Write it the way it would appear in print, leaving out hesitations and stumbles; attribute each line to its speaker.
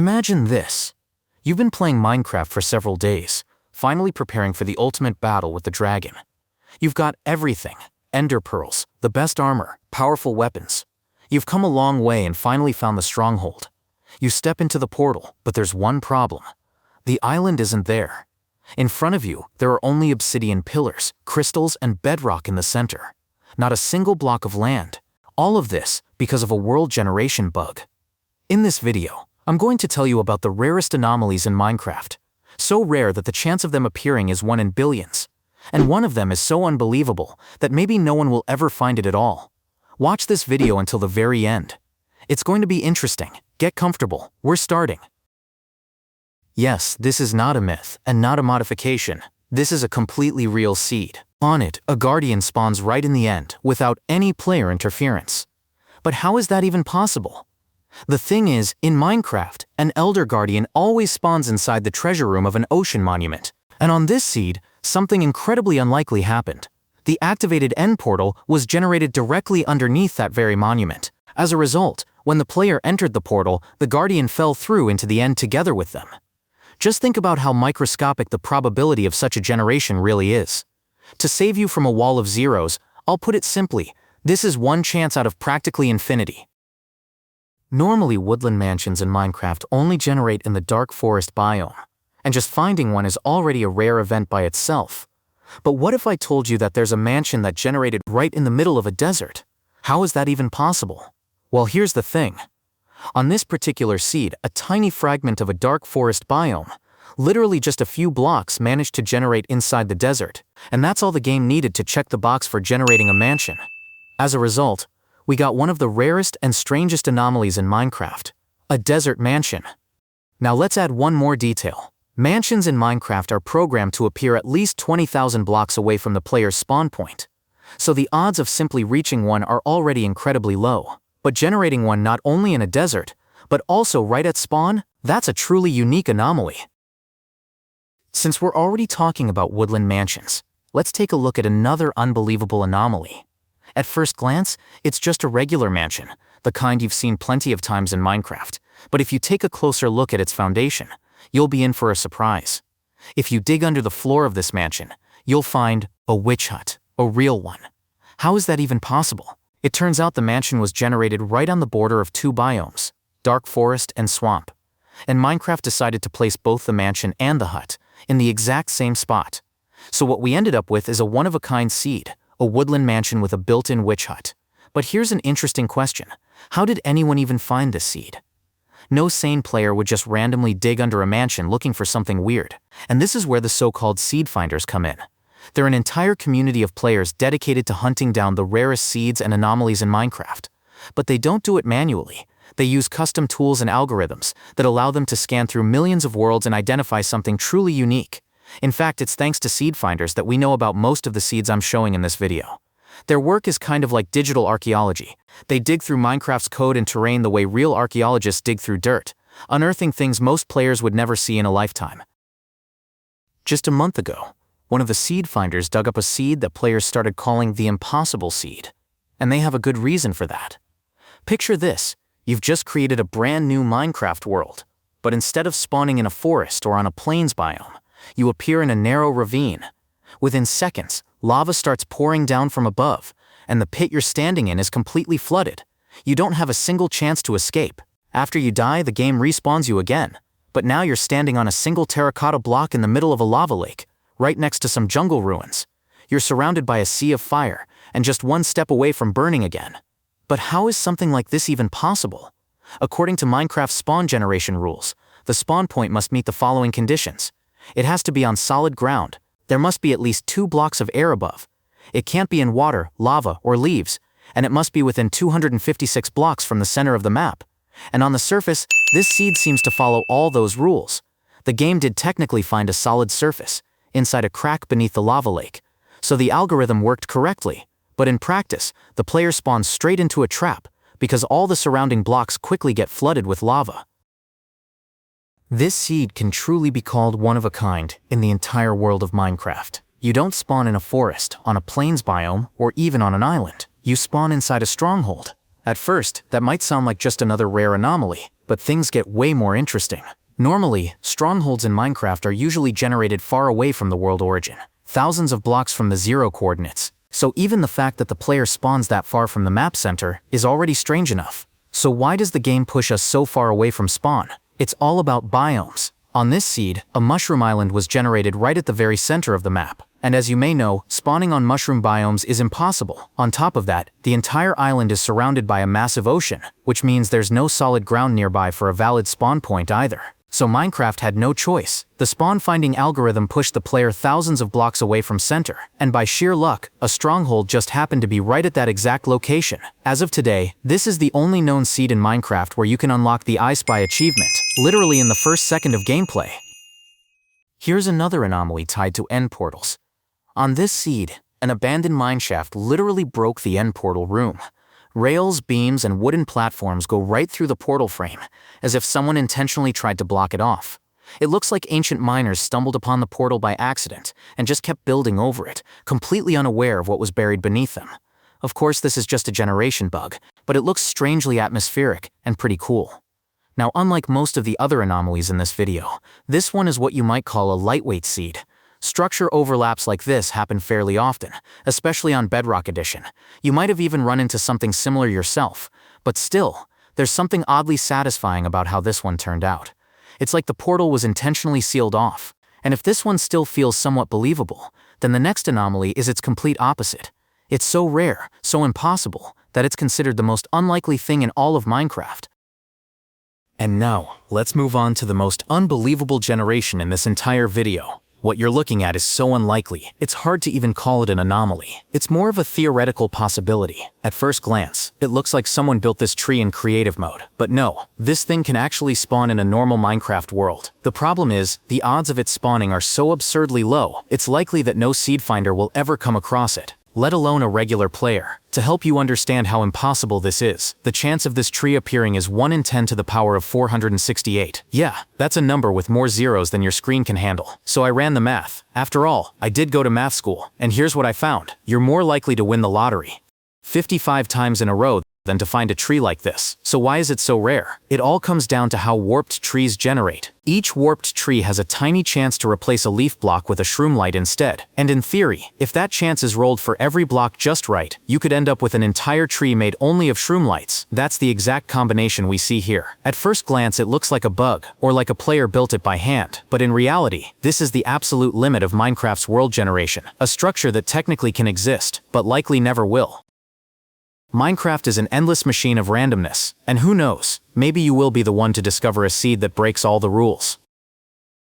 Speaker 1: Imagine this. You've been playing Minecraft for several days, finally preparing for the ultimate battle with the dragon. You've got everything: ender pearls, the best armor, powerful weapons. You've come a long way and finally found the Stronghold. You step into the portal, but there's one problem. The island isn't there. In front of you, there are only obsidian pillars, crystals, and bedrock in the center. Not a single block of land. All of this because of a world generation bug. In this video, I'm going to tell you about the rarest anomalies in Minecraft. So rare that the chance of them appearing is 1 in billions. And one of them is so unbelievable that maybe no one will ever find it at all. Watch this video until the very end. It's going to be interesting. Get comfortable. We're starting. Yes, this is not a myth and not a modification. This is a completely real seed. On it, a guardian spawns right in the end without any player interference. But how is that even possible? The thing is, in Minecraft, an elder guardian always spawns inside the treasure room of an ocean monument. And on this seed, something incredibly unlikely happened. The activated end portal was generated directly underneath that very monument. As a result, when the player entered the portal, the guardian fell through into the end together with them. Just think about how microscopic the probability of such a generation really is. To save you from a wall of zeros, I'll put it simply, this is one chance out of practically infinity. Normally, woodland mansions in Minecraft only generate in the dark forest biome, and just finding one is already a rare event by itself. But what if I told you that there's a mansion that generated right in the middle of a desert? How is that even possible? Well, here's the thing. On this particular seed, a tiny fragment of a dark forest biome, literally just a few blocks, managed to generate inside the desert, and that's all the game needed to check the box for generating a mansion. As a result, we got one of the rarest and strangest anomalies in Minecraft, a desert mansion. Now let's add one more detail. Mansions in Minecraft are programmed to appear at least 20,000 blocks away from the player's spawn point, so the odds of simply reaching one are already incredibly low. But generating one not only in a desert, but also right at spawn, that's a truly unique anomaly. Since we're already talking about woodland mansions, let's take a look at another unbelievable anomaly. At first glance, it's just a regular mansion, the kind you've seen plenty of times in Minecraft, but if you take a closer look at its foundation, you'll be in for a surprise. If you dig under the floor of this mansion, you'll find a witch hut, a real one. How is that even possible? It turns out the mansion was generated right on the border of two biomes, dark forest and swamp. And Minecraft decided to place both the mansion and the hut in the exact same spot. So what we ended up with is a one-of-a-kind seed, a woodland mansion with a built-in witch hut. But here's an interesting question. How did anyone even find this seed? No sane player would just randomly dig under a mansion looking for something weird. And this is where the so-called seed finders come in. They're an entire community of players dedicated to hunting down the rarest seeds and anomalies in Minecraft. But they don't do it manually. They use custom tools and algorithms that allow them to scan through millions of worlds and identify something truly unique. In fact, it's thanks to seed finders that we know about most of the seeds I'm showing in this video. Their work is kind of like digital archaeology. They dig through Minecraft's code and terrain the way real archaeologists dig through dirt, unearthing things most players would never see in a lifetime. Just a month ago, one of the seed finders dug up a seed that players started calling the impossible seed. And they have a good reason for that. Picture this, you've just created a brand new Minecraft world, but instead of spawning in a forest or on a plains biome, you appear in a narrow ravine. Within seconds, lava starts pouring down from above, and the pit you're standing in is completely flooded. You don't have a single chance to escape. After you die, the game respawns you again, but now you're standing on a single terracotta block in the middle of a lava lake, right next to some jungle ruins. You're surrounded by a sea of fire, and just one step away from burning again. But how is something like this even possible? According to Minecraft's spawn generation rules, the spawn point must meet the following conditions. It has to be on solid ground. There must be at least 2 blocks of air above. It can't be in water, lava, or leaves, and it must be within 256 blocks from the center of the map. And on the surface, this seed seems to follow all those rules. The game did technically find a solid surface, inside a crack beneath the lava lake, so the algorithm worked correctly, but in practice, the player spawns straight into a trap, because all the surrounding blocks quickly get flooded with lava. This seed can truly be called one of a kind in the entire world of Minecraft. You don't spawn in a forest, on a plains biome, or even on an island. You spawn inside a stronghold. At first, that might sound like just another rare anomaly, but things get way more interesting. Normally, strongholds in Minecraft are usually generated far away from the world origin, thousands of blocks from the zero coordinates, so even the fact that the player spawns that far from the map center is already strange enough. So why does the game push us so far away from spawn? It's all about biomes. On this seed, a mushroom island was generated right at the very center of the map. And as you may know, spawning on mushroom biomes is impossible. On top of that, the entire island is surrounded by a massive ocean, which means there's no solid ground nearby for a valid spawn point either. So Minecraft had no choice. The spawn-finding algorithm pushed the player thousands of blocks away from center, and by sheer luck, a stronghold just happened to be right at that exact location. As of today, this is the only known seed in Minecraft where you can unlock the I Spy achievement, literally in the first second of gameplay. Here's another anomaly tied to end portals. On this seed, an abandoned mineshaft literally broke the end portal room. Rails, beams, and wooden platforms go right through the portal frame, as if someone intentionally tried to block it off. It looks like ancient miners stumbled upon the portal by accident and just kept building over it, completely unaware of what was buried beneath them. Of course, this is just a generation bug, but it looks strangely atmospheric and pretty cool. Now, unlike most of the other anomalies in this video, this one is what you might call a lightweight seed. Structure overlaps like this happen fairly often, especially on Bedrock Edition. You might have even run into something similar yourself, but still, there's something oddly satisfying about how this one turned out. It's like the portal was intentionally sealed off, and if this one still feels somewhat believable, then the next anomaly is its complete opposite. It's so rare, so impossible, that it's considered the most unlikely thing in all of Minecraft. And now, let's move on to the most unbelievable generation in this entire video. What you're looking at is so unlikely, it's hard to even call it an anomaly. It's more of a theoretical possibility. At first glance, it looks like someone built this tree in creative mode. But no, this thing can actually spawn in a normal Minecraft world. The problem is, the odds of it spawning are so absurdly low, it's likely that no seed finder will ever come across it, let alone a regular player. To help you understand how impossible this is, the chance of this tree appearing is 1 in 10 to the power of 468. Yeah, that's a number with more zeros than your screen can handle. So I ran the math. After all, I did go to math school, and here's what I found. You're more likely to win the lottery 55 times in a row than to find a tree like this. So why is it so rare? It all comes down to how warped trees generate. Each warped tree has a tiny chance to replace a leaf block with a shroomlight instead. And in theory, if that chance is rolled for every block just right, you could end up with an entire tree made only of shroomlights. That's the exact combination we see here. At first glance, it looks like a bug, or like a player built it by hand. But in reality, this is the absolute limit of Minecraft's world generation, a structure that technically can exist, but likely never will. Minecraft is an endless machine of randomness, and who knows, maybe you will be the one to discover a seed that breaks all the rules.